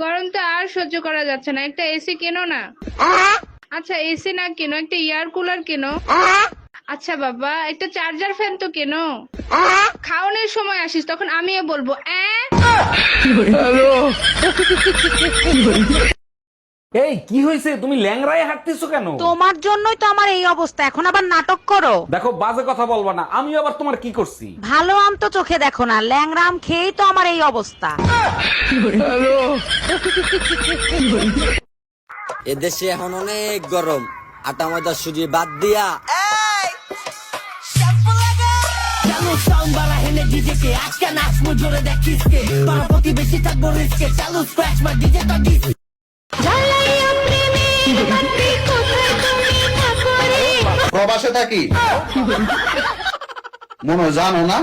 গরম তো আর সহ্য করা যাচ্ছে না, একটা এসি কেনো না। আচ্ছা এসি না কেনো, একটা এয়ার কুলার কেনো। আচ্ছা বাবা, একটা চার্জার ফ্যান তো কেনো। খাওয়ানোর সময় আসিস তখন আমিও বলবো এই কি হয়েছে, তুমি ল্যাংড়ায় হাঁটতেছো কেন? তোমার জন্যই তো আমার এই অবস্থা, এখন আবার নাটক করো। দেখো বাজে কথা বলবা না, আমি আবার তোমার কি করছি? ভালো আম তো চোখে দেখো না, ল্যাংড়া আম খেয়েই তো আমার এই অবস্থা। এদেশে এখন অনেক গরম, আটা ময়দা সুজি বাদ দিয়া প্রবাসে থাকি মনে জানো না।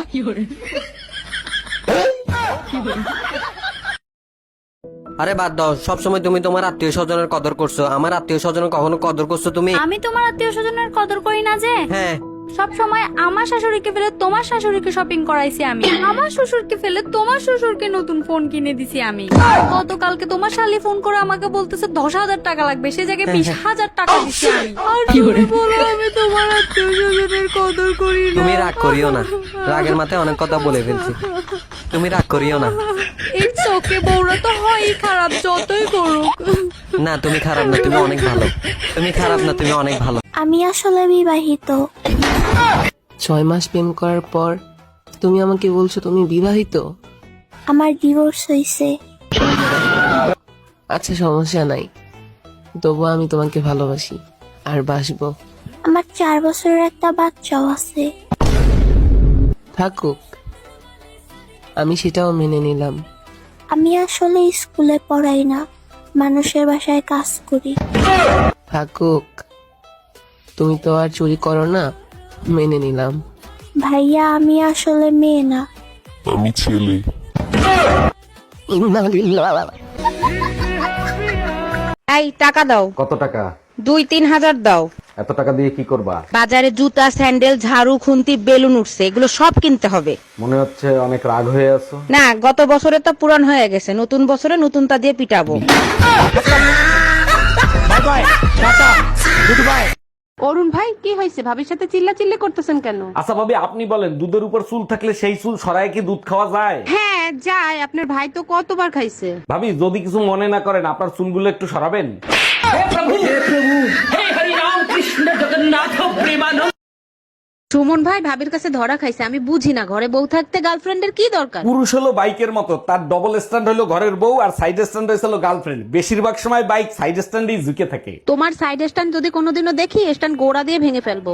আরে বাদ দাও, সবসময় তুমি তোমার আত্মীয় স্বজনের কদর করছো, আমার আত্মীয় স্বজনের কখনো কদর করছো তুমি? আমি তোমার আত্মীয় স্বজনের কদর করি না যে। হ্যাঁ, সব সময় আমার শাশুড়িকে ফেলে তোমার শাশুড়িকে শপিং করাইছি আমি, আমার শ্বশুরকে ফেলে তোমার শ্বশুরকে নতুন ফোন কিনে দিছি আমি। আর গতকালকে তোমার শালি ফোন করে আমাকে বলতেছে 10,000 টাকা লাগবে, সে জায়গায় 20,000 টাকা দিছি আমি। আর তুমি বলো আমি তোমার আত্মীয় স্বজনের কদর করি না। তুমি রাগ করিও না, রাগের মাথায় অনেক কথা বলে ফেলছি, তুমি রাগ করিও না। এই চোখে বউরা তো হয়ই খারাপ, যতই করুক। না তুমি খারাপ না, তুমি অনেক ভালো। তুমি খারাপ না, তুমি অনেক ভালো। আমি আসলে বিবাহিত। 6 মাস প্রেম করার পর তুমি আমাকে বলছো তুমি বিবাহিত? আমার ডিভোর্স হয়েছে। আচ্ছা সমস্যা নাই, তবু আমি তোমাকে ভালোবাসি আর বাসবো। আমার 4 বছরের একটা বাচ্চাও আছে। থাকুক, আমি সেটাও মেনে নিলাম। আমি আসলে স্কুলে পড়াই না, মানুষের বাসায় কাজ করি। থাকুক, তুমি তো আর চুরি করো না, মেনে নিলাম। ভাইয়া আমি আসলে মেয়ে না। এই টাকা দাও, কত টাকা? 2-3 হাজার দাও। এত টাকা দিয়ে কি করবা? বাজারে জুতা, স্যান্ডেল, ঝাড়ু, খুন্তি, বেলুন উঠছে, এগুলো সব কিনতে হবে। মনে হচ্ছে অনেক রাগ হয়ে আছো। না, গত বছরে তো পুরান হয়ে গেছে, নতুন বছরে নতুনটা দিয়ে পিটাবো। অরুণ ভাই কি হয়েছে, ভাবির সাথে চিল্লাচিল্লি করতেছেন কেন? আচ্ছা ভাবি আপনি বলেন, দুধের উপর চুল থাকলে সেই চুল সরায় কি দুধ খাওয়া যায়? হ্যাঁ যায়, আপনার ভাই তো কতবার খাইছে। ভাবি যদি কিছু মনে না করেন, আপনার চুলগুলো একটু সরাবেন। সুমন ভাই ভাবির কাছে ধরা খাইছে, আমি বুঝি না ঘরে বউ থাকতে গার্লফ্রেন্ডের কি দরকার। পুরুষ হলো বাইকের মতো, তার ডবল স্ট্যান্ড হলো ঘরের বউ আর সাইড স্ট্যান্ড হলো গার্লফ্রেন্ড। বেশিরভাগ সময় বাইক সাইড স্ট্যান্ডেই ঝুঁকে থাকে। তোমার সাইড স্ট্যান্ড যদি কোনোদিনও দেখি, স্ট্যান্ড গোড়া দিয়ে ভেঙে ফেলবো।